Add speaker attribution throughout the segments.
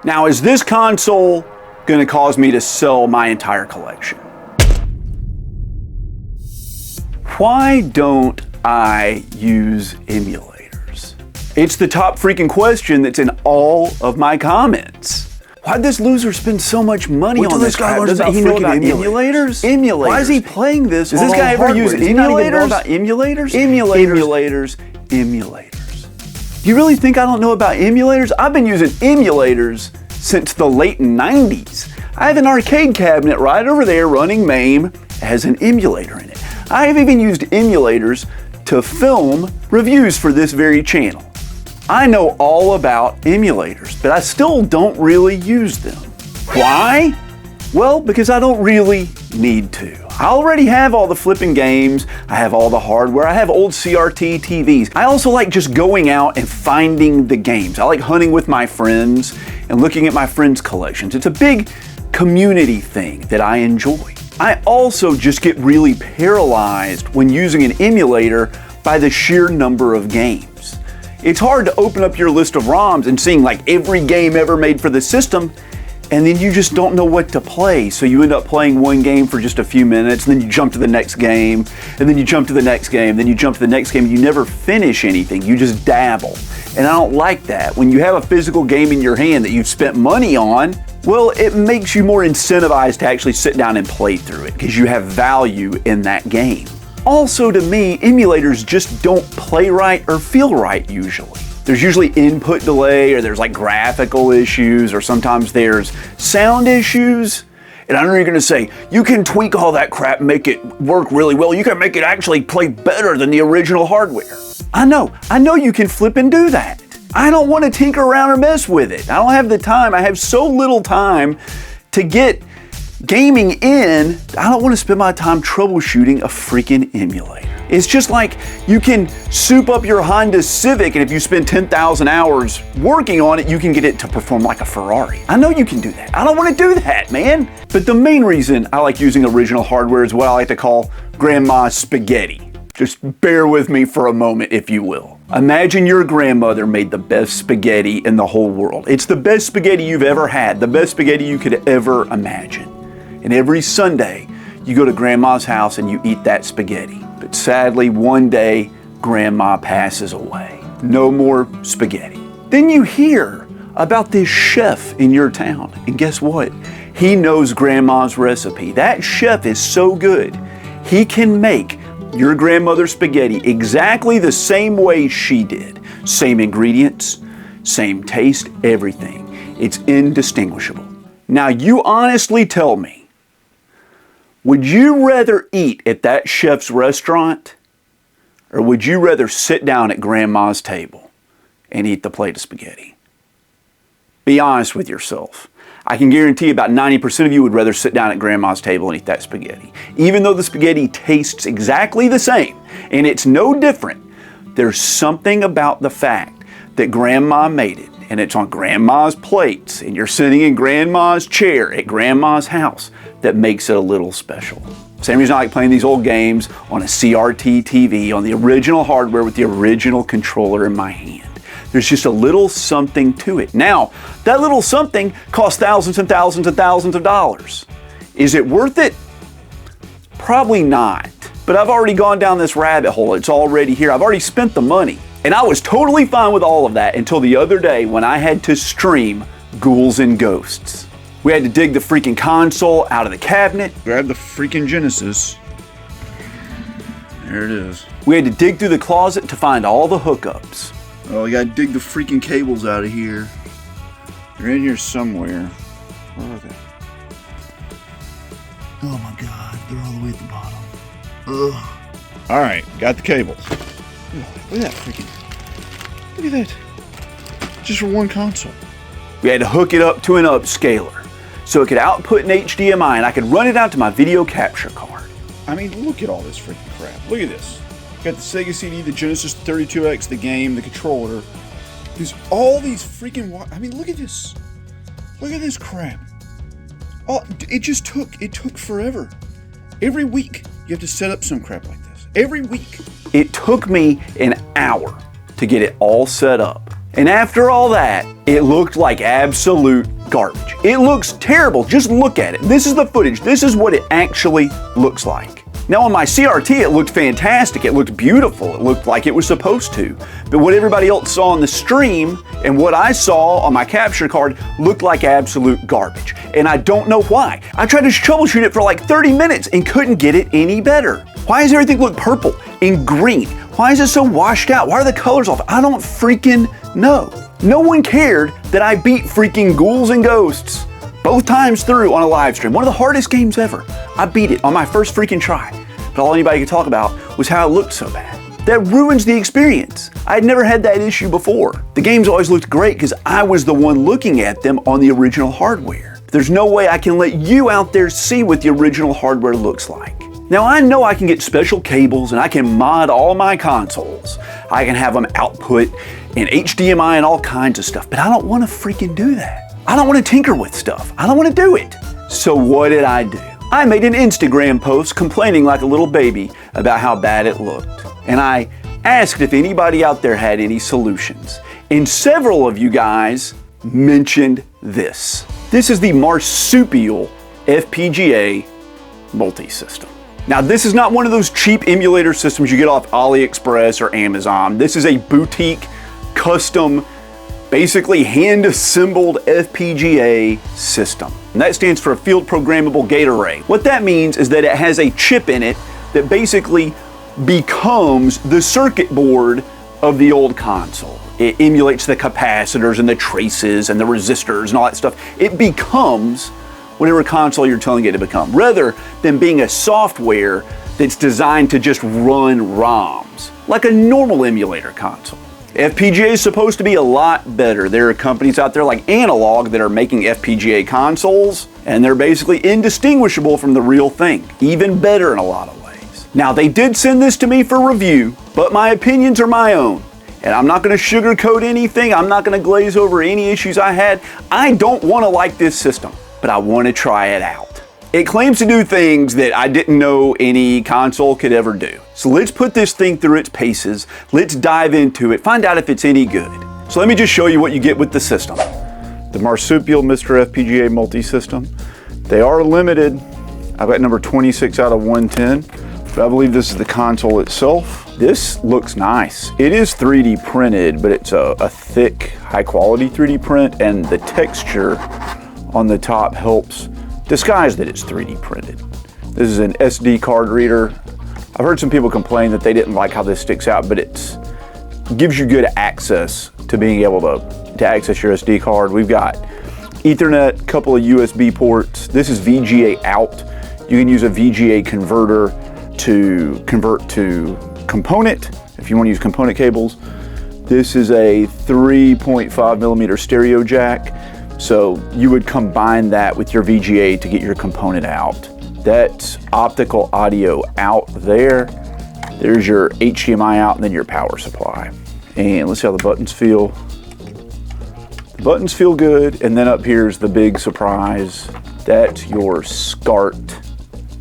Speaker 1: Now, is this console going to cause me to sell my entire collection? Why don't I use emulators? It's the top freaking question that's in all of my comments. Why'd this loser spend so much money on this guy? Doesn't he know about emulators? Emulators. Why is he playing this? Does this guy ever use emulators? About emulators? Emulators. Do you really think I don't know about emulators? I've been using emulators since the late 90s. I have an arcade cabinet right over there running MAME, has an emulator in it. I have even used emulators to film reviews for this very channel. I know all about emulators, but I still don't really use them. Why? Well, because I don't really need to. I already have all the flipping games, I have all the hardware, I have old CRT TVs. I also like just going out and finding the games. I like hunting with my friends and looking at my friends' collections. It's a big community thing that I enjoy. I also just get really paralyzed when using an emulator by the sheer number of games. It's hard to open up your list of ROMs and seeing like every game ever made for the system, and then you just don't know what to play. So you end up playing one game for just a few minutes, and then you jump to the next game, and then you jump to the next game, then you jump to the next game, and you never finish anything, you just dabble. And I don't like that. When you have a physical game in your hand that you've spent money on, well, it makes you more incentivized to actually sit down and play through it because you have value in that game. Also, to me, emulators just don't play right or feel right usually. There's usually input delay, or there's like graphical issues, or sometimes there's sound issues. And I know you're gonna say, you can tweak all that crap and make it work really well. You can make it actually play better than the original hardware. I know you can flip and do that. I don't want to tinker around or mess with it. I don't have the time. I have so little time to get gaming in. I don't want to spend my time troubleshooting a freaking emulator. It's just like you can soup up your Honda Civic, and if you spend 10,000 hours working on it, you can get it to perform like a Ferrari. I know you can do that. I don't want to do that, man. But the main reason I like using original hardware is what I like to call grandma's spaghetti. Just bear with me for a moment, if you will. Imagine your grandmother made the best spaghetti in the whole world. It's the best spaghetti you've ever had, the best spaghetti you could ever imagine. And every Sunday, you go to grandma's house and you eat that spaghetti. But sadly, one day, grandma passes away. No more spaghetti. Then you hear about this chef in your town. And guess what? He knows grandma's recipe. That chef is so good, he can make your grandmother's spaghetti exactly the same way she did. Same ingredients, same taste, everything. It's indistinguishable. Now you honestly tell me, would you rather eat at that chef's restaurant, or would you rather sit down at grandma's table and eat the plate of spaghetti? Be honest with yourself. I can guarantee about 90% of you would rather sit down at grandma's table and eat that spaghetti. Even though the spaghetti tastes exactly the same, and it's no different, there's something about the fact that grandma made it, and it's on grandma's plates, and you're sitting in grandma's chair at grandma's house, that makes it a little special. Same reason I like playing these old games on a CRT TV, on the original hardware with the original controller in my hand. There's just a little something to it. Now, that little something costs thousands and thousands and thousands of dollars. Is it worth it? Probably not. But I've already gone down this rabbit hole. It's already here. I've already spent the money. And I was totally fine with all of that until the other day when I had to stream Ghouls and Ghosts. We had to dig the freaking console out of the cabinet.
Speaker 2: Grab the freaking Genesis. There it is.
Speaker 1: We had to dig through the closet to find all the hookups.
Speaker 2: Oh, we gotta dig the freaking cables out of here. They're in here somewhere. Where are they? Oh my god, they're all the way at the bottom. Ugh. Alright, got the cables. Look at that freaking... Look at that. Just for one console.
Speaker 1: We had to hook it up to an upscaler so it could output an HDMI and I could run it out to my video capture card.
Speaker 2: I mean, look at all this freaking crap. Look at this. Got the Sega CD, the Genesis 32X, the game, the controller. There's all these freaking... I mean, look at this. Look at this crap. Oh, it took forever. Every week, you have to set up some crap like this. Every week.
Speaker 1: It took me an hour to get it all set up. And after all that, it looked like absolute garbage. It looks terrible. Just look at it. This is the footage. This is what it actually looks like. Now on my CRT, it looked fantastic. It looked beautiful. It looked like it was supposed to. But what everybody else saw on the stream and what I saw on my capture card looked like absolute garbage. And I don't know why. I tried to troubleshoot it for like 30 minutes and couldn't get it any better. Why does everything look purple and green? Why is it so washed out? Why are the colors off? I don't freaking know. No one cared that I beat freaking Ghouls and Ghosts both times through on a live stream. One of the hardest games ever. I beat it on my first freaking try. But all anybody could talk about was how it looked so bad. That ruins the experience. I'd never had that issue before. The games always looked great because I was the one looking at them on the original hardware. There's no way I can let you out there see what the original hardware looks like. Now I know I can get special cables and I can mod all my consoles. I can have them output in HDMI and all kinds of stuff, but I don't want to freaking do that. I don't want to tinker with stuff. I don't want to do it. So what did I do? I made an Instagram post complaining like a little baby about how bad it looked. And I asked if anybody out there had any solutions. And several of you guys mentioned this. This is the Marsiupial FPGA Multisystem. Now this is not one of those cheap emulator systems you get off AliExpress or Amazon. This is a boutique, custom, basically hand-assembled FPGA system. And that stands for a Field Programmable Gate Array. What that means is that it has a chip in it that basically becomes the circuit board of the old console. It emulates the capacitors and the traces and the resistors and all that stuff. It becomes whatever console you're telling it to become, rather than being a software that's designed to just run ROMs, like a normal emulator console. FPGA is supposed to be a lot better. There are companies out there like Analog that are making FPGA consoles, and they're basically indistinguishable from the real thing, even better in a lot of ways. Now, they did send this to me for review, but my opinions are my own. And I'm not going to sugarcoat anything. I'm not going to glaze over any issues I had. I don't want to like this system, but I want to try it out. It claims to do things that I didn't know any console could ever do. So let's put this thing through its paces. Let's dive into it, find out if it's any good. So let me just show you what you get with the system. The Marsiupial Mr. FPGA Multisystem. They are limited. I've got number 26 out of 110, but I believe this is the console itself. This looks nice. It is 3D printed, but it's a thick, high quality 3D print, and the texture on the top helps disguise that it's 3D printed. This is an SD card reader. I've heard some people complain that they didn't like how this sticks out, but it gives you good access to being able to access your SD card. We've got Ethernet, couple of USB ports. This is VGA out. You can use a VGA converter to convert to component if you want to use component cables. This is a 3.5 millimeter stereo jack. So you would combine that with your VGA to get your component out. That's optical audio out there. There's your HDMI out and then your power supply. And let's see how the buttons feel. The buttons feel good. And then up here's the big surprise. That's your SCART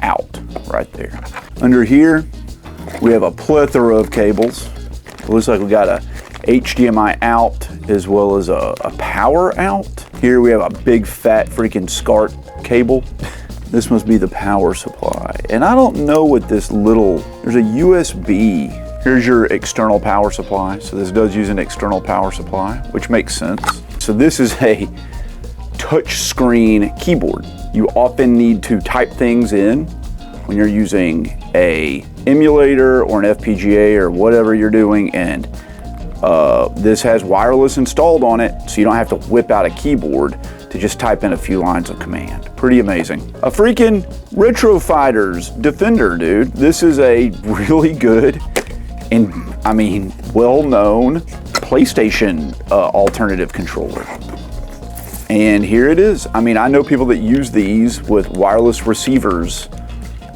Speaker 1: out right there. Under here, we have a plethora of cables. It looks like we got a HDMI out as well as a power out. Here we have a big fat freaking SCART cable. This must be the power supply. And I don't know what this little, there's a USB. Here's your external power supply. So this does use an external power supply, which makes sense. So this is a touch screen keyboard. You often need to type things in when you're using a emulator or an FPGA or whatever you're doing, and this has wireless installed on it, so you don't have to whip out a keyboard to just type in a few lines of command. Pretty amazing. A freaking Retro Fighters Defender, dude. This is a really good and, I mean, well-known PlayStation alternative controller. And here it is. I mean, I know people that use these with wireless receivers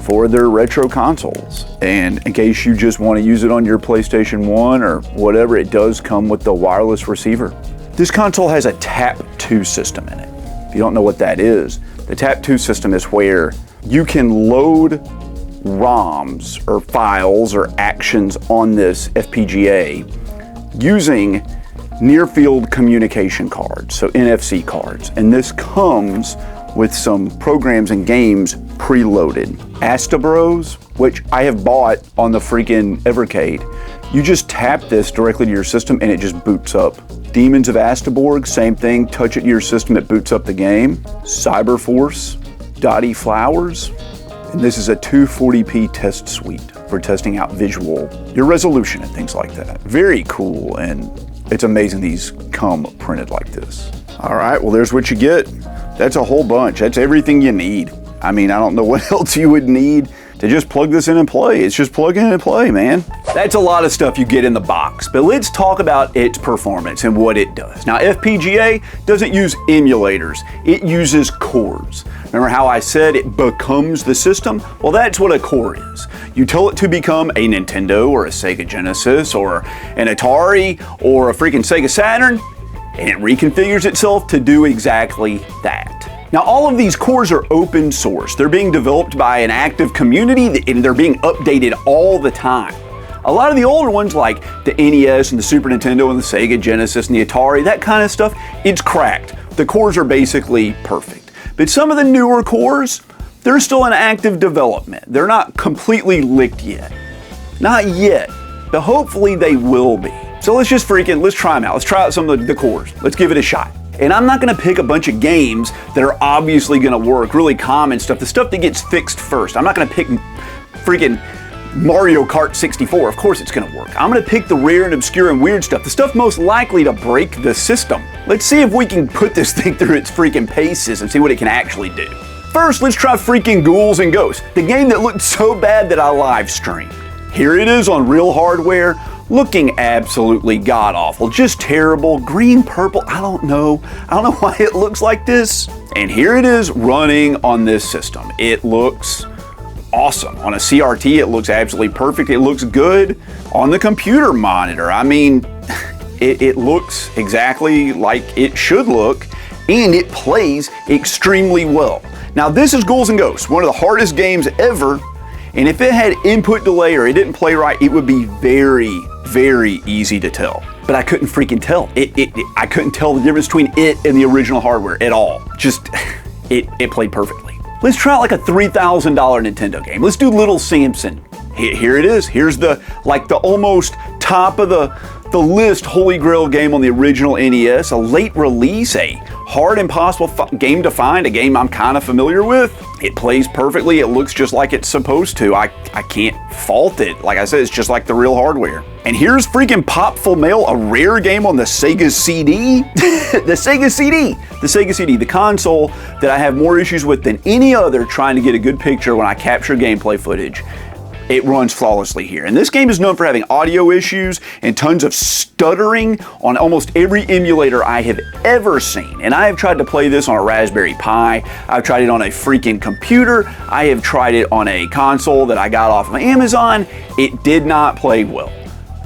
Speaker 1: for their retro consoles. And in case you just want to use it on your PlayStation 1 or whatever, it does come with the wireless receiver. This console has a Tapto system in it. If you don't know what that is, the Tapto system is where you can load ROMs or files or actions on this FPGA using near field communication cards, so NFC cards. And this comes with some programs and games preloaded. Astabros, which I have bought on the freaking Evercade. You just tap this directly to your system and it just boots up. Demons of Astaborg, same thing, touch it to your system, it boots up the game. Cyberforce, Dottie Flowers, and this is a 240p test suite for testing out your resolution and things like that. Very cool, and it's amazing these come printed like this. All right, well there's what you get. That's a whole bunch, that's everything you need. I mean, I don't know what else you would need to just plug this in and play. It's just plug in and play, man. That's a lot of stuff you get in the box, but let's talk about its performance and what it does. Now, FPGA doesn't use emulators, it uses cores. Remember how I said it becomes the system? Well, that's what a core is. You tell it to become a Nintendo or a Sega Genesis or an Atari or a freaking Sega Saturn, and it reconfigures itself to do exactly that. Now, all of these cores are open source. They're being developed by an active community and they're being updated all the time. A lot of the older ones like the NES and the Super Nintendo and the Sega Genesis and the Atari, that kind of stuff, it's cracked. The cores are basically perfect. But some of the newer cores, they're still in active development. They're not completely licked yet. Not yet, but hopefully they will be. So let's try them out. Let's try out some of the cores. Let's give it a shot. And I'm not gonna pick a bunch of games that are obviously gonna work, really common stuff, the stuff that gets fixed first. I'm not gonna pick freaking Mario Kart 64, of course it's gonna work. I'm gonna pick the rare and obscure and weird stuff, the stuff most likely to break the system. Let's see if we can put this thing through its freaking paces and see what it can actually do. First, let's try freaking Ghouls and Ghosts, the game that looked so bad that I live streamed. Here it is on real hardware, looking absolutely god-awful, just terrible, green, purple, I don't know why it looks like this. And here it is running on this system. It looks awesome. On a CRT, it looks absolutely perfect. It looks good on the computer monitor. I mean, it looks exactly like it should look, and it plays extremely well. Now, this is Ghouls and Ghosts, one of the hardest games ever, and if it had input delay or it didn't play right, it would be very, very easy to tell. But I couldn't freaking tell. I couldn't tell the difference between it and the original hardware at all. Just, it played perfectly. Let's try out like a $3,000 Nintendo game. Let's do Little Samson. Here it is. Here's the almost top of the list Holy Grail game on the original NES, a late release, a hard impossible game to find, a game I'm kind of familiar with. It plays perfectly, it looks just like it's supposed to. I can't fault it. Like I said, it's just like the real hardware. And here's freaking Popful Mail, a rare game on the Sega CD. The Sega CD, the console that I have more issues with than any other trying to get a good picture when I capture gameplay footage. It runs flawlessly here. And this game is known for having audio issues and tons of stuttering on almost every emulator I have ever seen. And I have tried to play this on a Raspberry Pi. I've tried it on a freaking computer. I have tried it on a console that I got off of Amazon. It did not play well.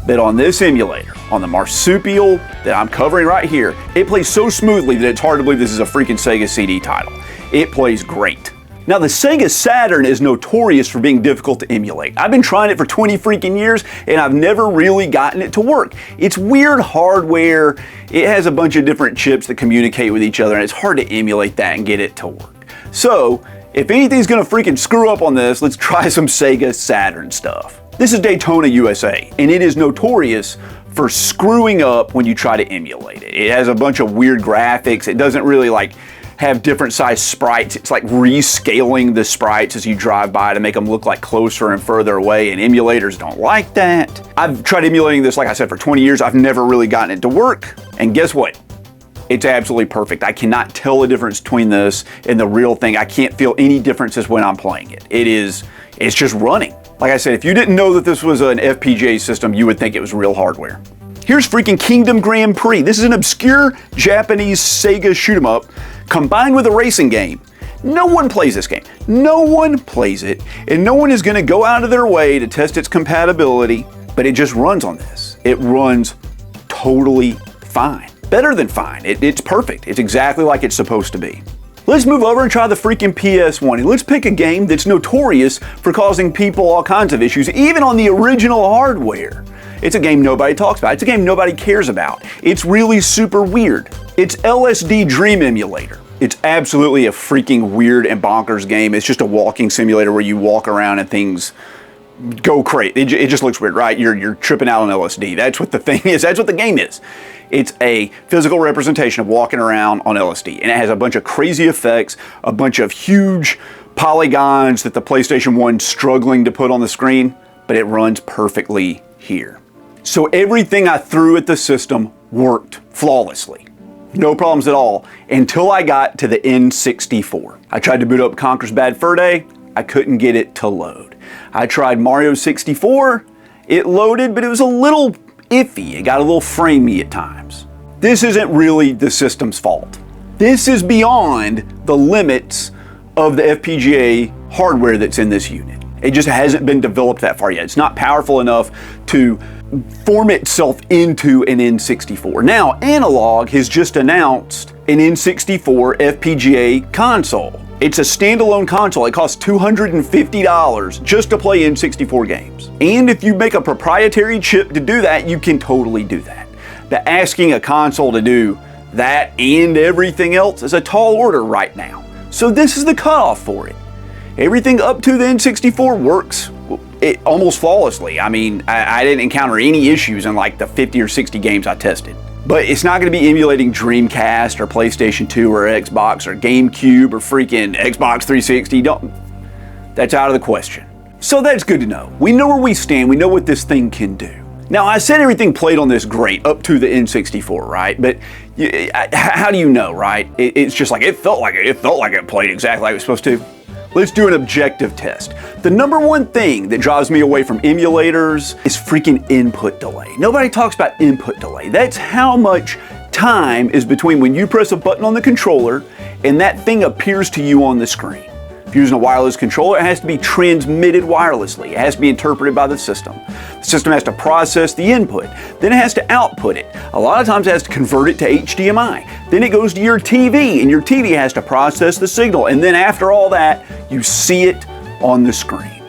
Speaker 1: But on this emulator, on the Marsiupial that I'm covering right here, it plays so smoothly that it's hard to believe this is a freaking Sega CD title. It plays great. Now, the Sega Saturn is notorious for being difficult to emulate. I've been trying it for 20 freaking years and I've never really gotten it to work. It's weird hardware. It has a bunch of different chips that communicate with each other and it's hard to emulate that and get it to work. So, if anything's gonna freaking screw up on this, let's try some Sega Saturn stuff. This is Daytona, USA, and it is notorious for screwing up when you try to emulate it. It has a bunch of weird graphics. It doesn't really have different size sprites. It's like rescaling the sprites as you drive by to make them look like closer and further away, and emulators don't like that. I've tried emulating this, like I said, for 20 years. I've never really gotten it to work, and guess what? It's absolutely perfect. I cannot tell the difference between this and the real thing. I can't feel any differences when I'm playing it. It's just running. Like I said, if you didn't know that this was an FPGA system, you would think it was real hardware. Here's freaking Kingdom Grand Prix. This is an obscure Japanese Sega shoot 'em up combined with a racing game. No one plays this game. No one plays it, and no one is gonna go out of their way to test its compatibility, but it just runs on this. It runs totally fine. Better than fine. It's perfect. It's exactly like it's supposed to be. Let's move over and try the freaking PS1, and let's pick a game that's notorious for causing people all kinds of issues, even on the original hardware. It's a game nobody talks about. It's a game nobody cares about. It's really super weird. It's LSD Dream Emulator. It's absolutely a freaking weird and bonkers game. It's just a walking simulator where you walk around and things go crazy. It just looks weird, right? You're tripping out on LSD. That's what the thing is. That's what the game is. It's a physical representation of walking around on LSD, and it has a bunch of crazy effects, a bunch of huge polygons that the PlayStation 1's struggling to put on the screen, but it runs perfectly here. So everything I threw at the system worked flawlessly. No problems at all until I got to the N64. I tried to boot up Conker's Bad Fur Day. I couldn't get it to load. I tried Mario 64. It loaded, but it was a little iffy. It got a little framey at times. This isn't really the system's fault. This is beyond the limits of the FPGA hardware that's in this unit. It just hasn't been developed that far yet. It's not powerful enough to form itself into an N64. Now, Analog has just announced an N64 FPGA console. It's a standalone console. It costs $250 just to play N64 games. And if you make a proprietary chip to do that, you can totally do that. But asking a console to do that and everything else is a tall order right now. So this is the cutoff for it. Everything up to the N64 works almost flawlessly. I mean, I didn't encounter any issues in like the 50 or 60 games I tested. But it's not going to be emulating Dreamcast or PlayStation 2 or Xbox or GameCube or freaking Xbox 360. That's out of the question. So that's good to know. We know where we stand. We know what this thing can do. Now, I said everything played on this great up to the N64, right? But how do you know, right? It's just like it felt like it played exactly like it was supposed to. Let's do an objective test. The number one thing that drives me away from emulators is freaking input delay. Nobody talks about input delay. That's how much time is between when you press a button on the controller and that thing appears to you on the screen. If you're using a wireless controller, it has to be transmitted wirelessly. It has to be interpreted by the system. The system has to process the input. Then it has to output it. A lot of times it has to convert it to HDMI. Then it goes to your TV, and your TV has to process the signal. And then after all that, you see it on the screen.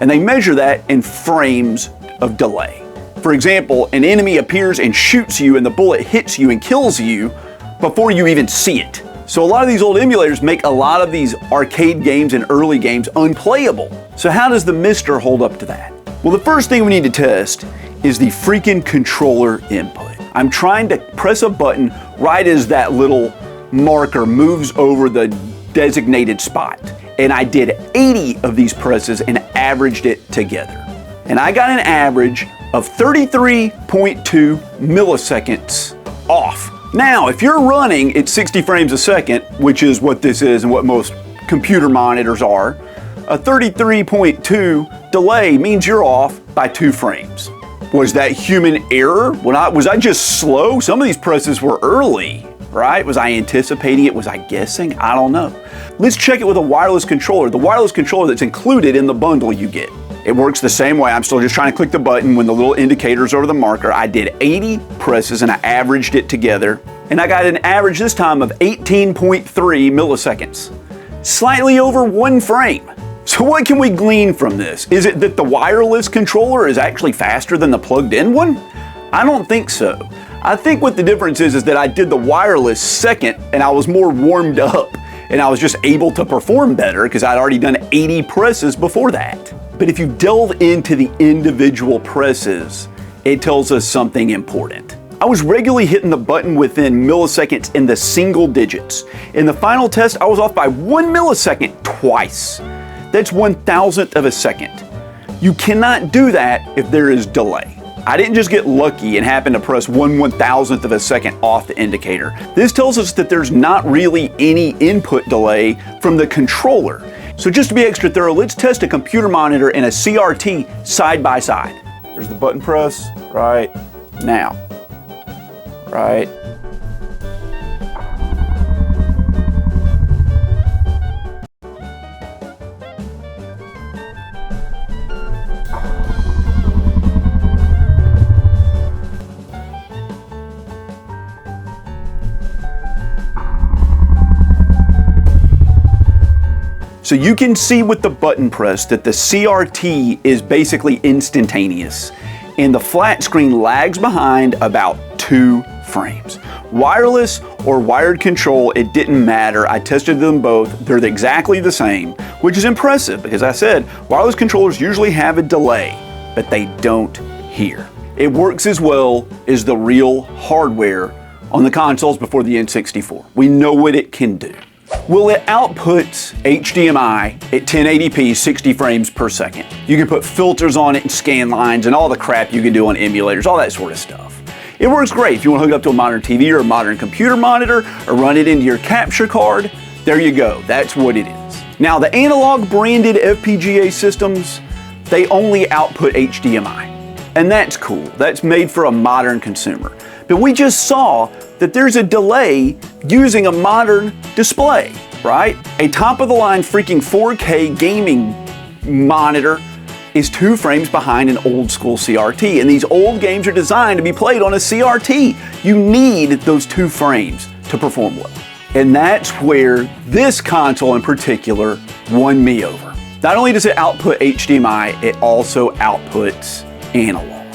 Speaker 1: And they measure that in frames of delay. For example, an enemy appears and shoots you, and the bullet hits you and kills you before you even see it. So a lot of these old emulators make a lot of these arcade games and early games unplayable. So how does the Mister hold up to that? Well, the first thing we need to test is the freaking controller input. I'm trying to press a button right as that little marker moves over the designated spot. And I did 80 of these presses and averaged it together. And I got an average of 33.2 milliseconds off. Now, if you're running at 60 frames a second, which is what this is and what most computer monitors are, a 33.2 delay means you're off by 2 frames. Was that human error? Was I just slow? Some of these presses were early, right? Was I anticipating it? Was I guessing? I don't know. Let's check it with a wireless controller. The wireless controller that's included in the bundle you get. It works the same way. I'm still just trying to click the button when the little indicator's over the marker. I did 80 presses and I averaged it together. And I got an average this time of 18.3 milliseconds. Slightly over 1 frame. So what can we glean from this? Is it that the wireless controller is actually faster than the plugged in one? I don't think so. I think what the difference is that I did the wireless second and I was more warmed up and I was just able to perform better because I'd already done 80 presses before that. But if you delve into the individual presses, it tells us something important. I was regularly hitting the button within milliseconds in the single digits. In the final test, I was off by 1 millisecond twice. That's 1,000th of a second. You cannot do that if there is delay. I didn't just get lucky and happen to press 1/1000th of a second off the indicator. This tells us that there's not really any input delay from the controller. So just to be extra thorough, let's test a computer monitor and a CRT side by side. There's the button press right now. Right. So you can see with the button press that the CRT is basically instantaneous. and the flat screen lags behind about 2 frames. Wireless or wired control, it didn't matter. I tested them both. They're exactly the same, which is impressive because I said wireless controllers usually have a delay, but they don't here. It works as well as the real hardware on the consoles before the N64. We know what it can do. Well, it outputs HDMI at 1080p, 60 frames per second. You can put filters on it and scan lines and all the crap you can do on emulators, all that sort of stuff. It works great if you want to hook it up to a modern TV or a modern computer monitor or run it into your capture card. There you go, that's what it is. Now, the analog branded FPGA systems, they only output HDMI. And that's cool, that's made for a modern consumer. But we just saw that there's a delay using a modern display, right? A top-of-the-line freaking 4K gaming monitor is 2 frames behind an old school CRT, and these old games are designed to be played on a CRT. You need those 2 frames to perform well. And that's where this console in particular won me over. Not only does it output HDMI, it also outputs analog.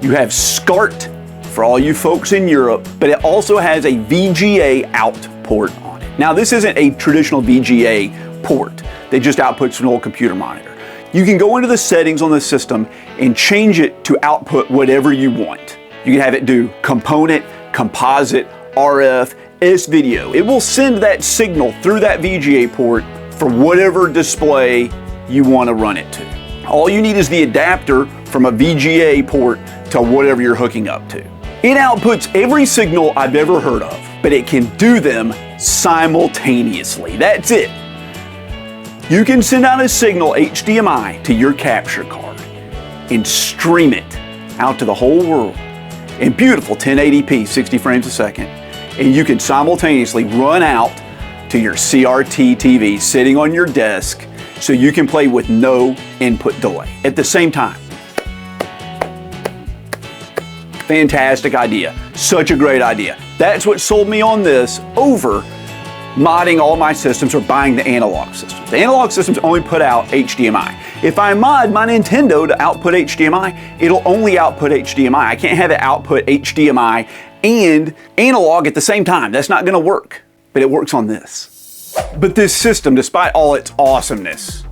Speaker 1: You have SCART for all you folks in Europe, but it also has a VGA out port on it. Now, this isn't a traditional VGA port that just outputs an old computer monitor. You can go into the settings on the system and change it to output whatever you want. You can have it do component, composite, RF, S-video. It will send that signal through that VGA port for whatever display you want to run it to. All you need is the adapter from a VGA port to whatever you're hooking up to. It outputs every signal I've ever heard of, but it can do them simultaneously. That's it. You can send out a signal HDMI to your capture card and stream it out to the whole world in beautiful 1080p, 60 frames a second. And you can simultaneously run out to your CRT TV sitting on your desk so you can play with no input delay at the same time. Fantastic idea. Such a great idea. That's what sold me on this over modding all my systems or buying the analog systems. The analog systems only put out HDMI. If I mod my Nintendo to output HDMI, it'll only output HDMI. I can't have it output HDMI and analog at the same time. That's not gonna work, but it works on this. But this system, despite all its awesomeness,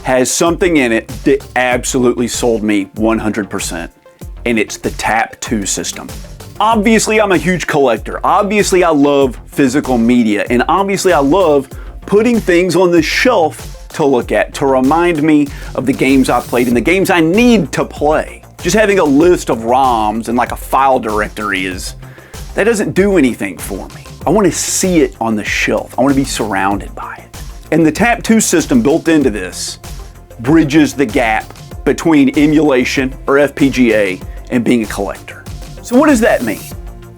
Speaker 1: has something in it that absolutely sold me 100%, and it's the Tapto system. Obviously, I'm a huge collector. Obviously, I love physical media, and obviously, I love putting things on the shelf to look at, to remind me of the games I've played and the games I need to play. Just having a list of ROMs and like a file directory that doesn't do anything for me. I want to see it on the shelf. I want to be surrounded by it. And the Tapto system built into this bridges the gap between emulation or FPGA and being a collector. So what does that mean?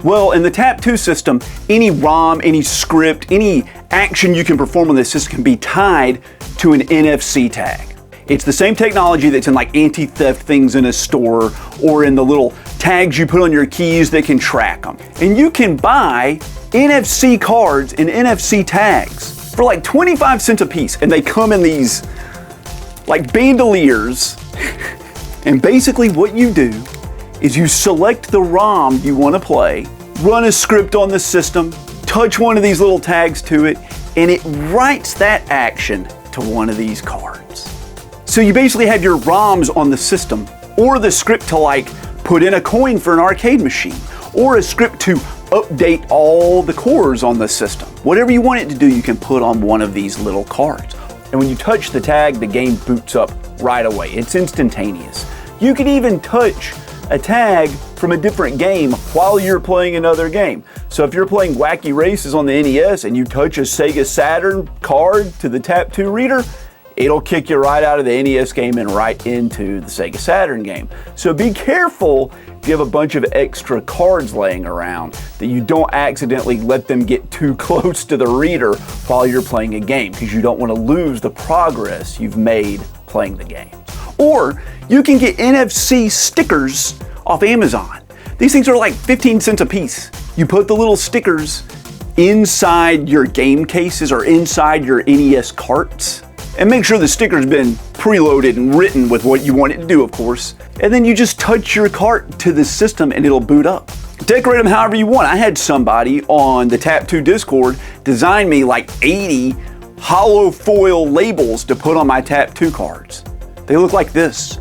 Speaker 1: Well, in the Tapto system, any ROM, any script, any action you can perform on this system can be tied to an NFC tag. It's the same technology that's in like anti-theft things in a store or in the little tags you put on your keys that can track them. And you can buy NFC cards and NFC tags for like 25 cents a piece. And they come in these like bandoliers. And basically what you do is you select the ROM you want to play, run a script on the system, touch one of these little tags to it, and it writes that action to one of these cards. So you basically have your ROMs on the system, or the script to like put in a coin for an arcade machine, or a script to update all the cores on the system. Whatever you want it to do, you can put on one of these little cards. And when you touch the tag, the game boots up right away. It's instantaneous. You can even touch a tag from a different game while you're playing another game. So if you're playing Wacky Races on the NES and you touch a Sega Saturn card to the Tapto reader, it'll kick you right out of the NES game and right into the Sega Saturn game. So be careful if you have a bunch of extra cards laying around that you don't accidentally let them get too close to the reader while you're playing a game, because you don't want to lose the progress you've made playing the game. Or you can get NFC stickers off Amazon. These things are like 15 cents a piece. You put the little stickers inside your game cases or inside your NES carts, And make sure the sticker's been preloaded and written with what you want it to do, of course. And then you just touch your cart to the system and it'll boot up. Decorate them however you want. I had somebody on the Tapto Discord design me like 80 hollow foil labels to put on my Tapto cards. They look like this.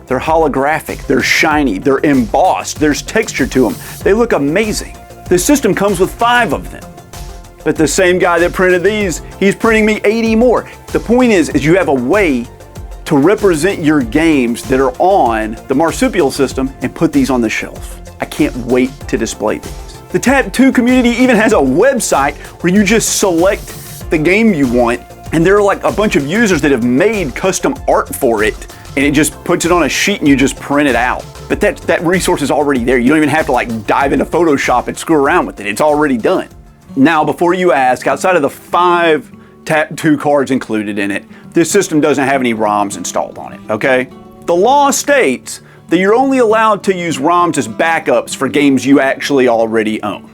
Speaker 1: They're holographic, they're shiny, they're embossed, there's texture to them. They look amazing. The system comes with 5 of them. But the same guy that printed these, he's printing me 80 more. The point is you have a way to represent your games that are on the Marsiupial system and put these on the shelf. I can't wait to display these. The Tapto community even has a website where you just select the game you want, and there are like a bunch of users that have made custom art for it, and it just puts it on a sheet and you just print it out. But that resource is already there. You don't even have to like dive into Photoshop and screw around with it. It's already done. Now, before you ask, outside of the 5 Tapto cards included in it, this system doesn't have any ROMs installed on it, okay? The law states that you're only allowed to use ROMs as backups for games you actually already own.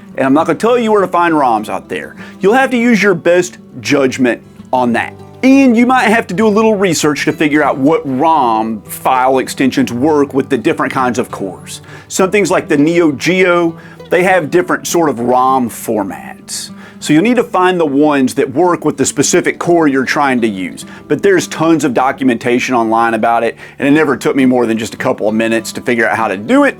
Speaker 1: And I'm not gonna tell you where to find ROMs out there. You'll have to use your best judgment on that. And you might have to do a little research to figure out what ROM file extensions work with the different kinds of cores. Some things like the Neo Geo, they have different sort of ROM formats. So you'll need to find the ones that work with the specific core you're trying to use. But there's tons of documentation online about it, and it never took me more than just a couple of minutes to figure out how to do it.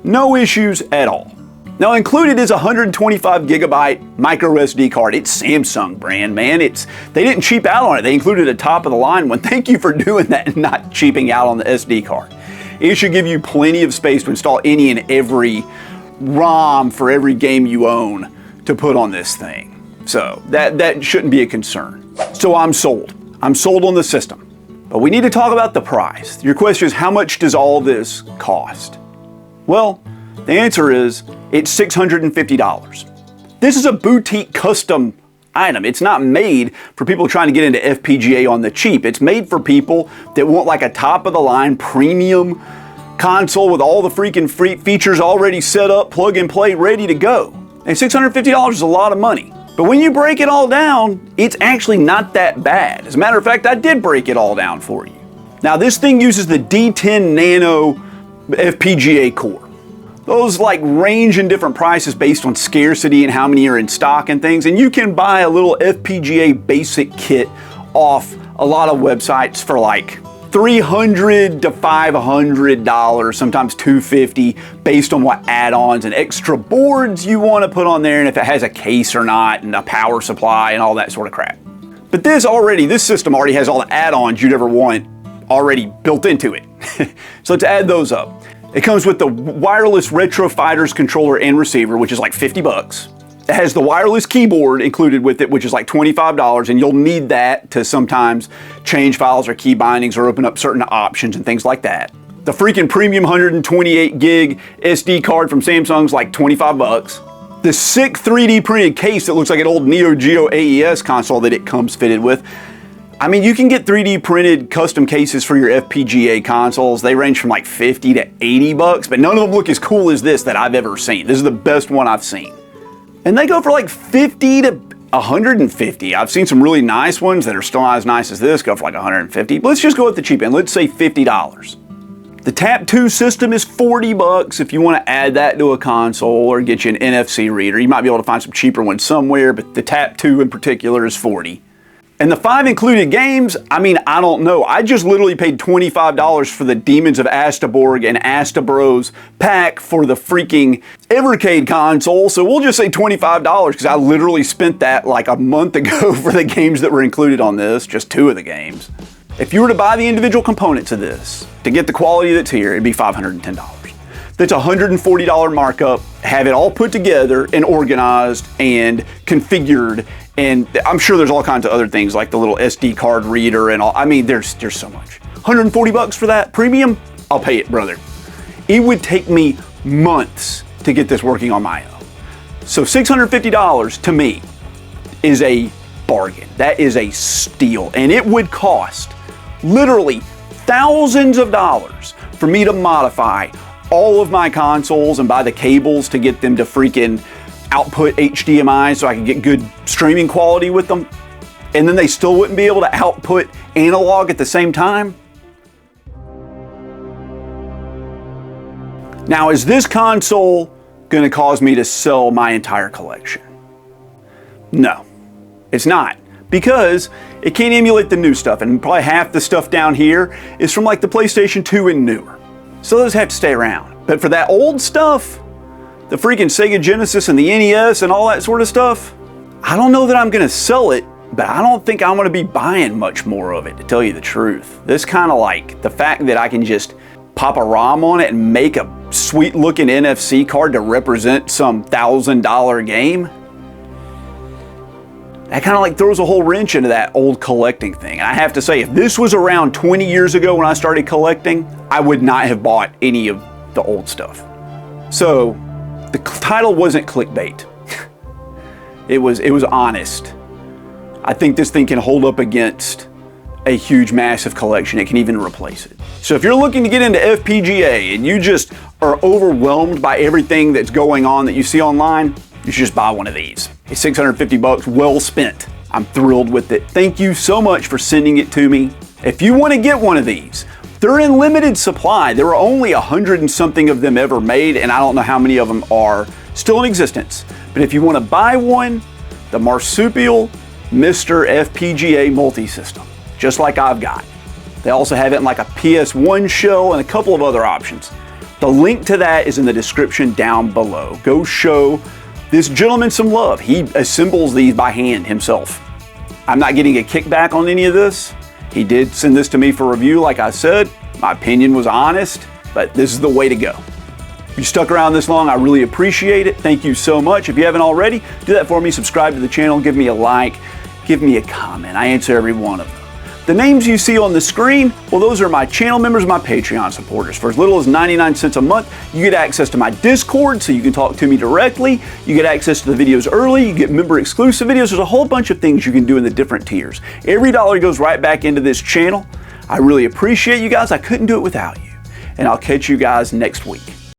Speaker 1: No issues at all. Now included is a 125 gigabyte micro SD card. It's Samsung brand, man. They didn't cheap out on it. They included a top of the line one. Thank you for doing that and not cheaping out on the SD card. It should give you plenty of space to install any and every ROM for every game you own to put on this thing. So that shouldn't be a concern. So I'm sold. I'm sold on the system. But we need to talk about the price. Your question is, how much does all this cost? Well, the answer is it's $650. This is a boutique custom item. It's not made for people trying to get into FPGA on the cheap. It's made for people that want like a top of the line premium console with all the freaking features already set up, plug and play, ready to go. And $650 is a lot of money. But when you break it all down, it's actually not that bad. As a matter of fact, I did break it all down for you. Now this thing uses the D10 Nano FPGA core. Those like range in different prices based on scarcity and how many are in stock and things. And you can buy a little FPGA basic kit off a lot of websites for like $300 to $500, sometimes $250, based on what add-ons and extra boards you want to put on there and if it has a case or not and a power supply and all that sort of crap. But this system already has all the add-ons you'd ever want already built into it. So let's add those up. It comes with the wireless Retro Fighters controller and receiver, which is like 50 bucks. It has the wireless keyboard included with it, which is like $25, and you'll need that to sometimes change files or key bindings or open up certain options and things like that. The freaking premium 128 gig SD card from Samsung's like 25 bucks. The sick 3D printed case that looks like an old Neo Geo AES console that it comes fitted with. I mean, you can get 3D printed custom cases for your FPGA consoles. They range from like 50 to 80 bucks, but none of them look as cool as this that I've ever seen. This is the best one I've seen. And they go for like 50 to 150. I've seen some really nice ones that are still not as nice as this, go for like 150. But let's just go with the cheap end. Let's say $50. The Tapto system is 40 bucks if you want to add that to a console or get you an NFC reader. You might be able to find some cheaper ones somewhere, but the Tapto in particular is 40. And the 5 included games, I mean, I don't know. I just literally paid $25 for the Demons of Astaborg and Astabros pack for the freaking Evercade console. So we'll just say $25 because I literally spent that like a month ago for the games that were included on this, just 2 of the games. If you were to buy the individual components of this to get the quality that's here, it'd be $510. That's a $140 markup, have it all put together and organized and configured. And I'm sure there's all kinds of other things like the little SD card reader and all. I mean, there's so much. 140 bucks for that premium? I'll pay it, brother. It would take me months to get this working on my own. So $650 to me is a bargain. That is a steal. And it would cost literally thousands of dollars for me to modify all of my consoles and buy the cables to get them to freaking output HDMI so I can get good streaming quality with them. and then they still wouldn't be able to output analog at the same time? Now, is this console going to cause me to sell my entire collection? No, it's not, because it can't emulate the new stuff, and probably half the stuff down here is from like the PlayStation 2 and newer. So those have to stay around. But for that old stuff, the freaking Sega Genesis and the NES and all that sort of stuff, I don't know that I'm going to sell it, but I don't think I'm going to be buying much more of it, to tell you the truth. This kind of like the fact that I can just pop a ROM on it and make a sweet looking NFC card to represent some $1,000 game, that kind of like throws a whole wrench into that old collecting thing. And I have to say, if this was around 20 years ago when I started collecting, I would not have bought any of the old stuff. So the title wasn't clickbait. It was honest. I think this thing can hold up against a huge, massive collection. It can even replace it. So if you're looking to get into FPGA and you just are overwhelmed by everything that's going on that you see online, you should just buy one of these. It's $650, well spent. I'm thrilled with it. Thank you so much for sending it to me. If you want to get one of these, they're in limited supply. There are only 100 and something of them ever made, and I don't know how many of them are still in existence. But if you want to buy one, the Marsiupial Mr. FPGA Multisystem, just like I've got. They also have it in like a PS1 shell and a couple of other options. The link to that is in the description down below. Go show this gentleman some love. He assembles these by hand himself. I'm not getting a kickback on any of this. He did send this to me for review, like I said. My opinion was honest, but this is the way to go. If you stuck around this long, I really appreciate it. Thank you so much. If you haven't already, do that for me. Subscribe to the channel, give me a like, give me a comment. I answer every one of them. The names you see on the screen, well, those are my channel members, my Patreon supporters. For as little as 99 cents a month, you get access to my Discord, so you can talk to me directly. You get access to the videos early. You get member exclusive videos. There's a whole bunch of things you can do in the different tiers. Every dollar goes right back into this channel. I really appreciate you guys. I couldn't do it without you. And I'll catch you guys next week.